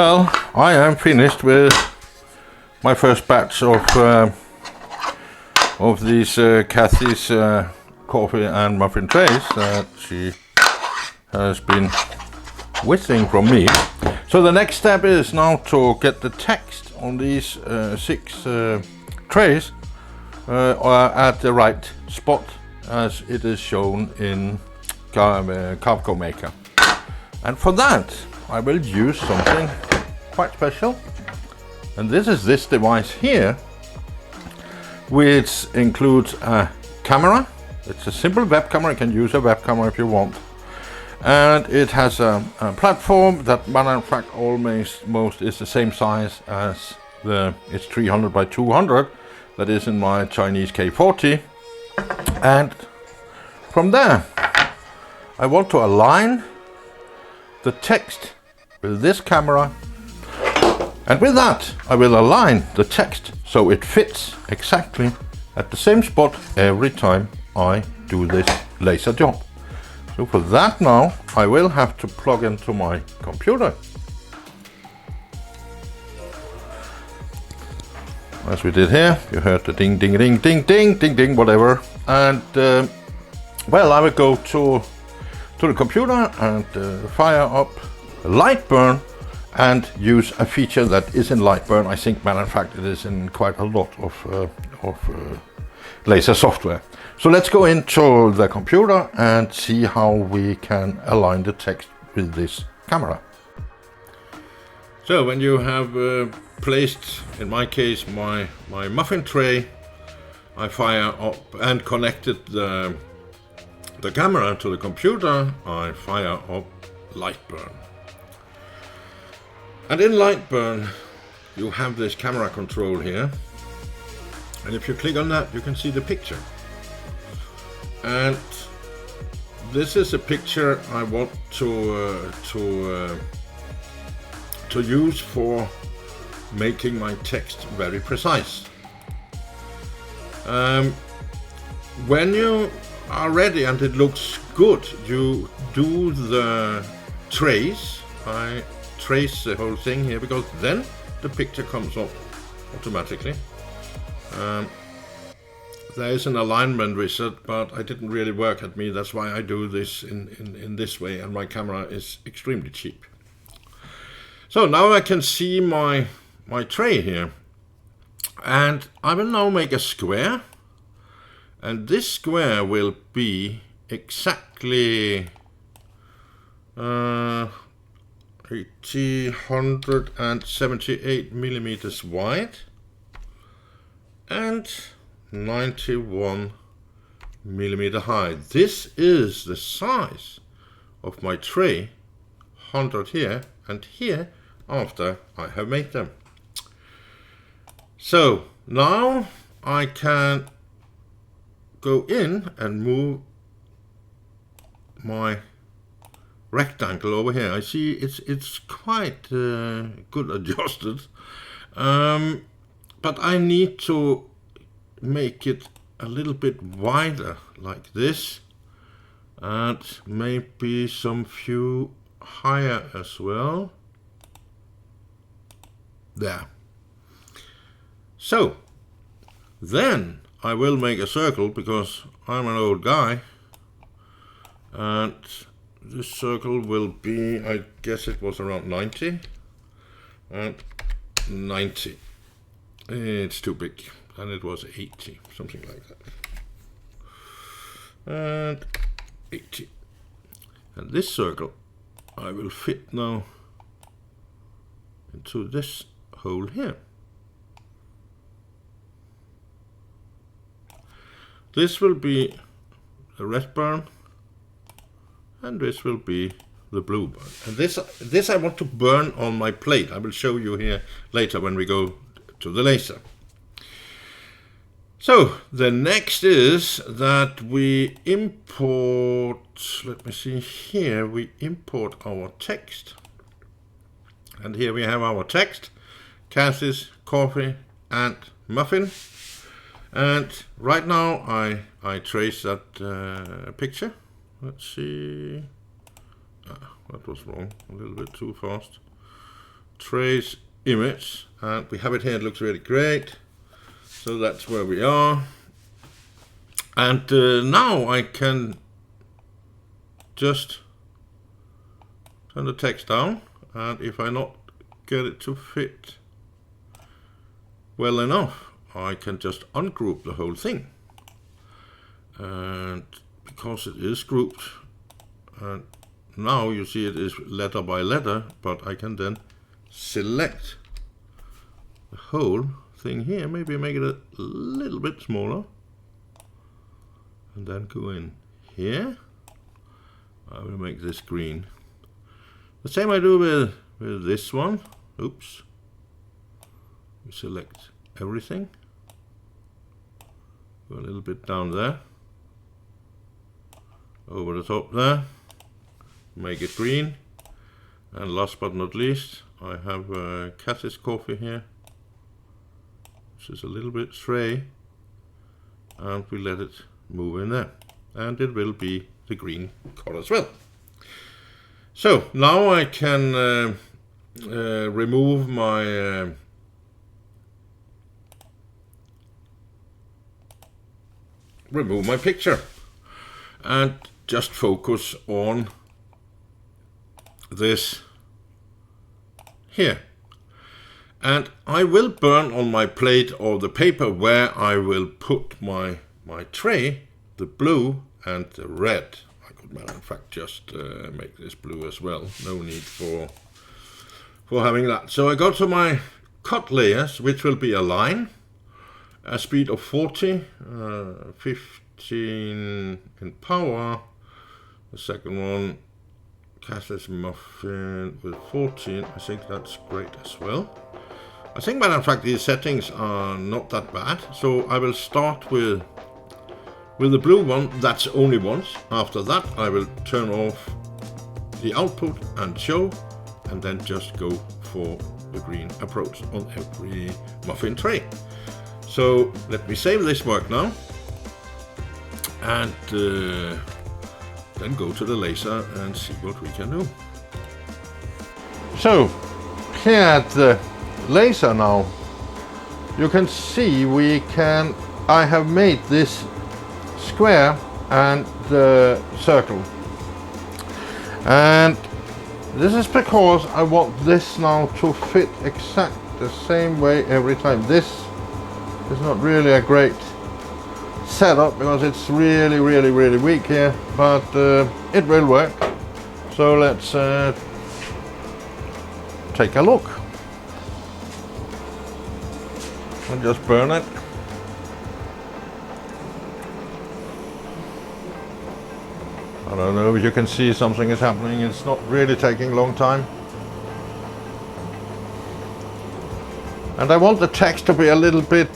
Well, I am finished with my first batch of these Cathys coffee and muffin trays that she has been whistling from me. So the next step is now to get the text on these 6 trays at the right spot as it is shown in Coffee Maker. And for that I will use something quite special, and this is this device here, which includes a camera. It's a simple web camera. You can use a web camera if you want, and it has a platform that in fact almost is the same size as it's 300 by 200 that is in my Chinese K40. And from there I want to align the text with this camera, and with that I will align the text so it fits exactly at the same spot every time I do this laser job. So for that now I will have to plug into my computer, as we did here. You heard the ding ding ding ding ding ding ding whatever, and well, I will go to the computer and fire up Lightburn and use a feature that is in Lightburn. I think, matter of fact, it is in quite a lot of laser software. So let's go into the computer and see how we can align the text with this camera. So when you have placed, in my case, my muffin tray, I fire up and connected the camera to the computer, I fire up Lightburn. And in Lightburn you have this camera control here, and if you click on that you can see the picture. And this is a picture I want to use for making my text very precise. When you are ready and it looks good, you do the trace. I trace the whole thing here because then the picture comes up automatically. There is an alignment wizard, but it didn't really work at me. That's why I do this in this way, and my camera is extremely cheap. So now I can see my tray here, and I will now make a square, and this square will be exactly 178 millimeters wide and 91 millimeter high. This is the size of my tray, 100 here and here, after I have made them. So now I can go in and move my rectangle over here. I see it's quite good adjusted, but I need to make it a little bit wider like this, and maybe some few higher as well. There. So then I will make a circle because I'm an old guy, and this circle will be, I guess it was around 90 and 90. It's too big, and it was 80, something like that. And 80. And this circle I will fit now into this hole here. This will be the red burn, and this will be the blue burn. And this I want to burn on my plate. I will show you here later when we go to the laser. So the next is that we import, let me see here, we import our text. And here we have our text, Cathys Coffee and Muffin. And right now I trace that picture. Let's see. That was wrong, a little bit too fast. trace image, and we have it here. It looks really great. So that's where we are. And now I can just turn the text down, and if I not get it to fit well enough, I can just ungroup the whole thing. And because it is grouped, and now you see it is letter by letter, but I can then select the whole thing here, maybe make it a little bit smaller, and then go in here. I will make this green. The same I do with this one. Oops. We select everything. Go a little bit down there. Over the top there. Make it green. And last but not least, I have Cathys Coffee here, which is a little bit stray, and we let it move in there, and it will be the green color as well. So now I can remove my picture and just focus on this here. And I will burn on my plate or the paper where I will put my tray, the blue and the red. I could matter of fact just make this blue as well. No need for having that. So I go to my cut layers, which will be a line, a speed of 40, 15 in power. The second one, Cathys Muffin with 14. I think that's great as well. I think, matter of fact, these settings are not that bad. So I will start with the blue one. That's only once. After that, I will turn off the output and show, and then just go for the green approach on every muffin tray. So let me save this work now, and then go to the laser and see what we can do. So here at the laser now, you can see I have made this square and the circle, and this is because I want this now to fit exact the same way every time. This is not really a great setup because it's really weak here, but it will work. So let's take a look and just burn it. I don't know if you can see something is happening. It's not really taking a long time. And I want the text to be a little bit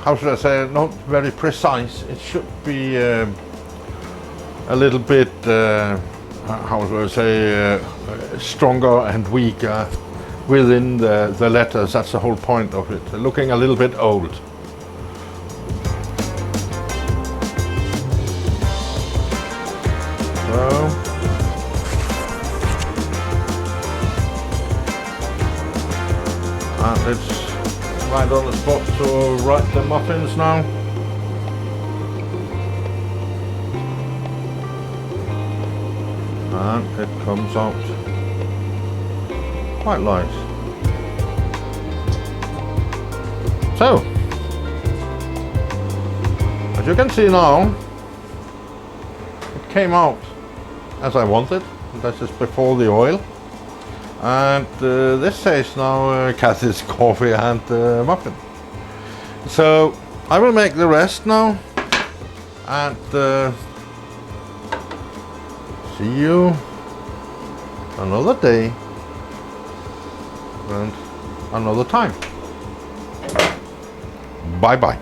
how should I say, not very precise. It should be a little bit, how should I say, stronger and weaker within the letters. That's the whole point of it. Looking a little bit old. So, and it's right on the spot to write the muffins now. And it comes out quite nice. So, as you can see now, it came out as I wanted. This is before the oil. And this says now Cathys Coffee and Muffin. So I will make the rest now, and see you another day and another time. Bye bye.